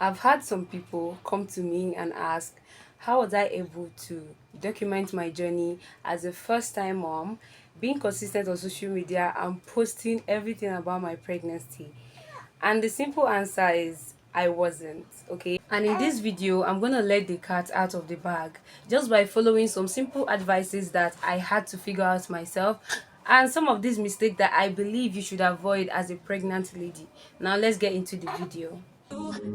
I've had some people come to me and ask, how was I able to document my journey as a first time mom, being consistent on social media, and posting everything about my pregnancy? And the simple answer is I wasn't, okay? And in this video, I'm gonna let the cat out of the bag just by following some simple advices that I had to figure out myself and some of these mistakes that I believe you should avoid as a pregnant lady. Now let's get into the video.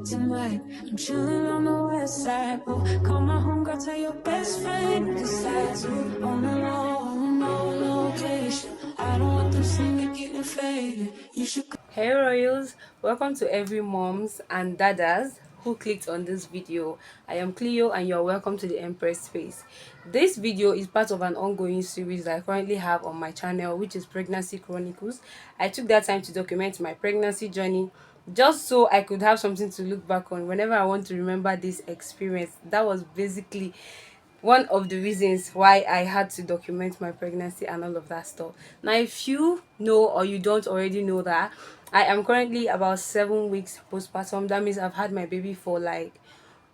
Tonight, I'm chilling on the west side. Oh, call my homegirl, tell your best friend. Cause that's on the low, on no location. I don't want them seeing me getting faded. You should. Hey Royals, welcome to every moms and dadas who clicked on this video. I am Cleo and you're welcome to the Empress Space. This video is part of an ongoing series that I currently have on my channel, which is Pregnancy Chronicles. I took that time to document my pregnancy journey just so I could have something to look back on whenever I want to remember this experience. That was basically one of the reasons why I had to document my pregnancy and all of that stuff. Now, if you know or you don't already know that, I am currently about 7 weeks postpartum. That means I've had my baby for like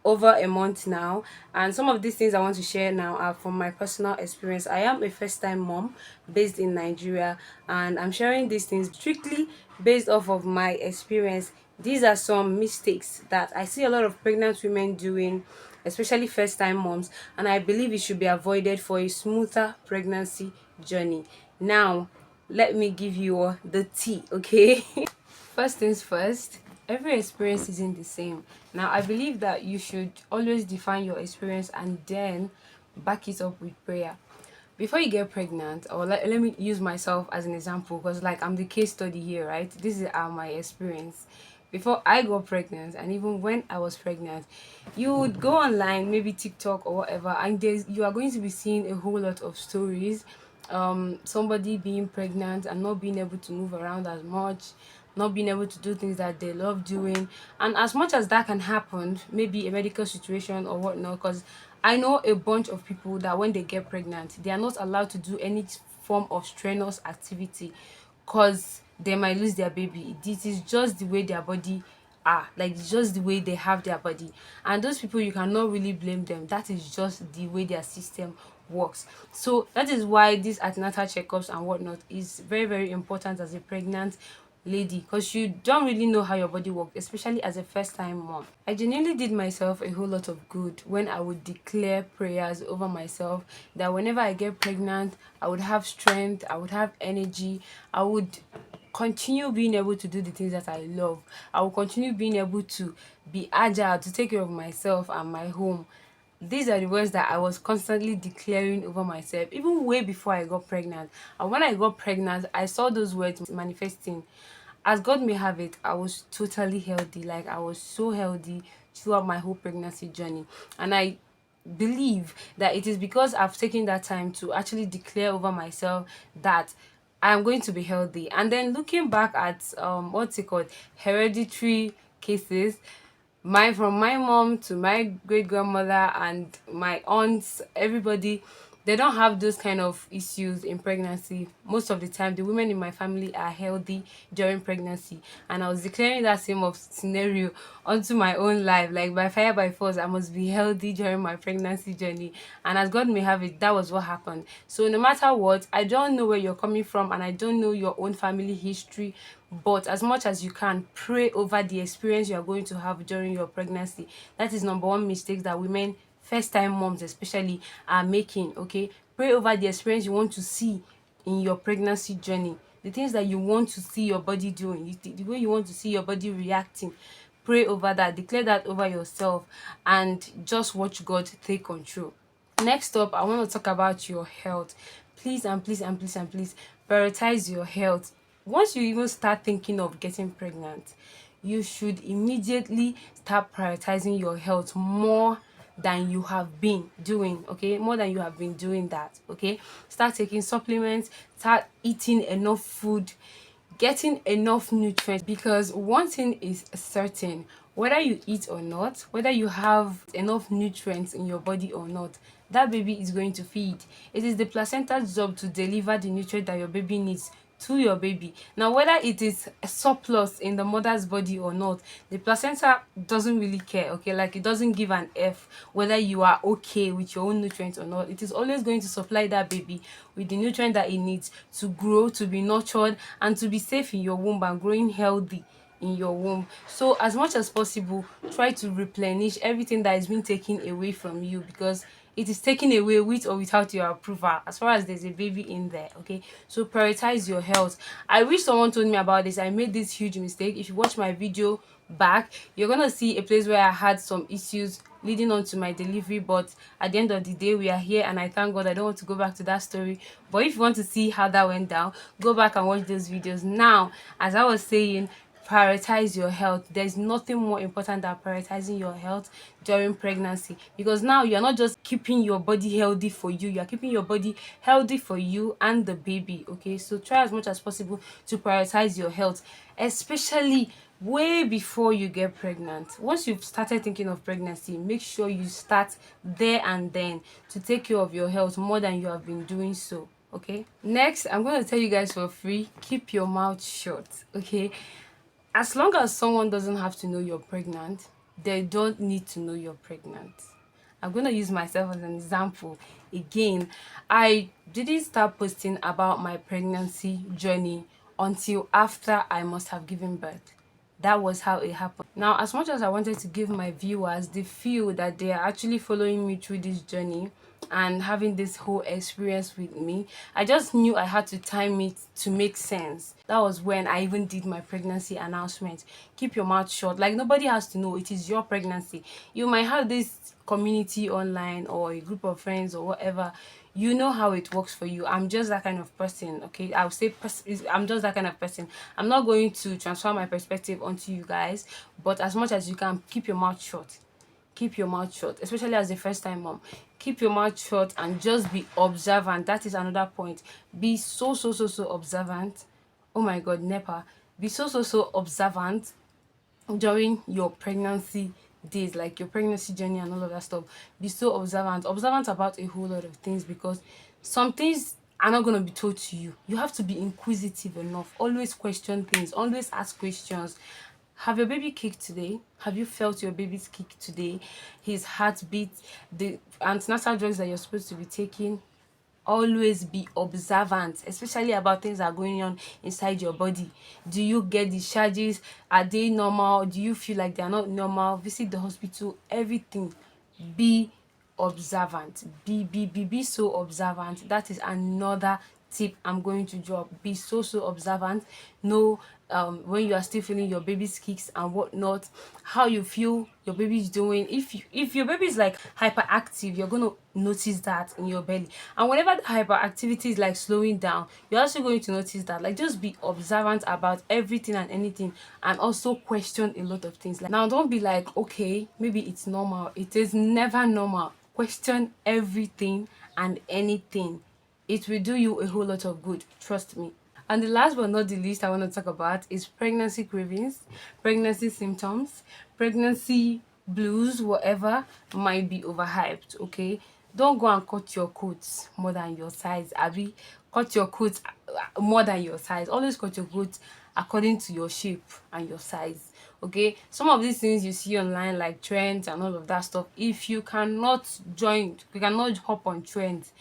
over a month now, and some of these things I want to share now are from my personal experience. I am a first-time mom based in Nigeria, and I'm sharing these things strictly based off of my experience. These are some mistakes that I see a lot of pregnant women doing, especially first-time moms, and I believe it should be avoided for a smoother pregnancy journey. Now let me give you the tea, okay? First things first, every experience isn't the same. Now, I believe that you should always define your experience and then back it up with prayer. Before you get pregnant, or let me use myself as an example because, like, I'm the case study here, right? This is my experience. Before I got pregnant, and even when I was pregnant, you would go online, maybe TikTok or whatever, and you are going to be seeing a whole lot of stories, somebody being pregnant and not being able to move around as much, not being able to do things that they love doing. And as much as that can happen, maybe a medical situation or whatnot, because I know a bunch of people that when they get pregnant, they are not allowed to do any form of strenuous activity because they might lose their baby. This is just the way their body are, like it's just the way they have their body, and those people you cannot really blame them. That is just the way their system works. So that is why these antenatal checkups and whatnot is very, very important as a pregnant lady, because you don't really know how your body works, especially as a first time mom. I genuinely did myself a whole lot of good when I would declare prayers over myself that whenever I get pregnant, I would have strength, I would have energy, I would continue being able to do the things that I love. I will continue being able to be agile, to take care of myself and my home. These are the words that I was constantly declaring over myself, even way before I got pregnant. And when I got pregnant, I saw those words manifesting. As God may have it, I was totally healthy. Like, I was so healthy throughout my whole pregnancy journey. And I believe that it is because I've taken that time to actually declare over myself that I'm going to be healthy. And then looking back at what's it called, hereditary cases, my from my mom to my great grandmother and my aunts, everybody, they don't have those kind of issues in pregnancy. Most of the time, the women in my family are healthy during pregnancy, and I was declaring that same of scenario onto my own life. Like, by fire by force, I must be healthy during my pregnancy journey, and as God may have it, that was what happened. So no matter what, I don't know where you're coming from, and I don't know your own family history, but as much as you can, pray over the experience you are going to have during your pregnancy. That is number one mistake that women, first time moms especially, are making. Okay, pray over the experience you want to see in your pregnancy journey, the things that you want to see your body doing, the way you want to see your body reacting. Pray over that, declare that over yourself, and just watch God take control. Next up, I want to talk about your health. Please and please and please and please prioritize your health. Once you even start thinking of getting pregnant, you should immediately start prioritizing your health more than you have been doing. Okay, more than you have been doing that. Okay, start taking supplements, start eating enough food, getting enough nutrients, because one thing is certain: whether you eat or not, whether you have enough nutrients in your body or not, that baby is going to feed. It is the placenta's job to deliver the nutrient that your baby needs to your baby. Now, whether it is a surplus in the mother's body or not, the placenta doesn't really care, okay? Like, it doesn't give an F whether you are okay with your own nutrients or not. It is always going to supply that baby with the nutrient that it needs to grow, to be nurtured, and to be safe in your womb and growing healthy in your womb. So as much as possible, try to replenish everything that is being taken away from you, because it is taken away with or without your approval as far as there's a baby in there. Okay, so prioritize your health. I wish someone told me about this. I made this huge mistake. If you watch my video back, you're gonna see a place where I had some issues leading on to my delivery, but at the end of the day we are here, and I thank God. I don't want to go back to that story, but if you want to see how that went down, go back and watch those videos. Now, as I was saying, prioritize your health. There's nothing more important than prioritizing your health during pregnancy, because now you're not just keeping your body healthy for you, you're keeping your body healthy for you and the baby. Okay, so try as much as possible to prioritize your health, especially way before you get pregnant. Once you've started thinking of pregnancy, make sure you start there and then to take care of your health more than you have been doing so. Okay, next I'm going to tell you guys for free, keep your mouth shut. Okay, as long as someone doesn't have to know you're pregnant, they don't need to know you're pregnant. I'm going to use myself as an example again. I didn't start posting about my pregnancy journey until after I must have given birth. That was how it happened. Now, as much as I wanted to give my viewers the feel that they are actually following me through this journey and having this whole experience with me, I just knew I had to time it to make sense. That was when I even did my pregnancy announcement. Keep your mouth shut. Like, nobody has to know it is your pregnancy. You might have this community online or a group of friends or whatever. You know how it works for you. I'm just that kind of person. Okay, I would say I'm just that kind of person. I'm not going to transfer my perspective onto you guys, but as much as you can, keep your mouth shut. Keep your mouth shut, especially as a first time mom. Keep your mouth shut and just be observant. That is another point. Be so observant. Oh my god, nepa. Be so observant during your pregnancy days, like your pregnancy journey and all of that stuff. Be so observant about a whole lot of things, because some things are not going to be told to you. You have to be inquisitive enough. Always question things, always ask questions. Have your baby kicked today? Have you felt your baby's kick today? His heartbeat, the antenatal drugs that you're supposed to be taking. Always be observant, especially about things that are going on inside your body. Do you get discharges? Are they normal? Do you feel like they are not normal? Visit the hospital. Everything. Be observant. Be so observant. That is another tip I'm going to drop. Be so observant. Know when you are still feeling your baby's kicks and whatnot, how you feel your baby's doing. If your baby is like hyperactive, you're going to notice that in your belly, and whenever the hyperactivity is like slowing down, you're also going to notice that. Like, just be observant about everything and anything, and also question a lot of things. Like, now, don't be like, okay, maybe it's normal. It is never normal. Question everything and anything. It will do you a whole lot of good, trust me. And the last but not the least I want to talk about is pregnancy cravings, pregnancy symptoms, pregnancy blues, whatever might be overhyped. Okay, don't go and cut your coats more than your size. Abi, cut your coats more than your size. Always cut your coats according to your shape and your size. Okay, some of these things you see online, like trends and all of that stuff, if you cannot join, you cannot hop on trends,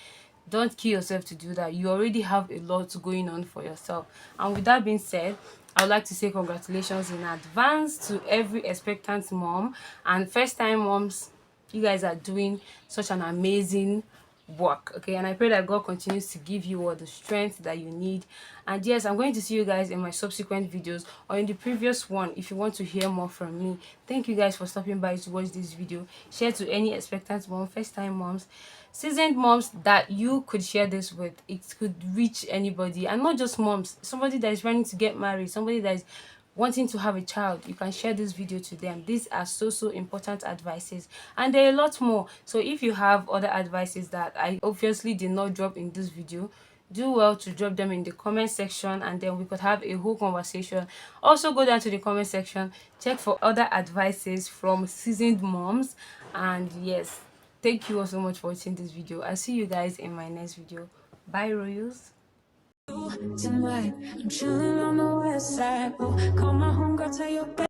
don't kill yourself to do that. You already have a lot going on for yourself. And with that being said, I would like to say congratulations in advance to every expectant mom and first time moms. You guys are doing such an amazing work. Okay, and I pray that God continues to give you all the strength that you need. And yes, I'm going to see you guys in my subsequent videos or in the previous one if you want to hear more from me. Thank you guys for stopping by to watch this video. Share to any expectant mom, first time moms, seasoned moms that you could share this with. It could reach anybody, and not just moms. Somebody that is planning to get married, somebody that is wanting to have a child, you can share this video to them. These are so important advices, and there are a lot more. So if you have other advices that I obviously did not drop in this video, do well to drop them in the comment section, and then we could have a whole conversation. Also, go down to the comment section, check for other advices from seasoned moms. And yes, thank you all so much for watching this video. I'll see you guys in my next video. Bye, royals. tonight. I'm chilling on the west side. Oh, call my homegirl, tell your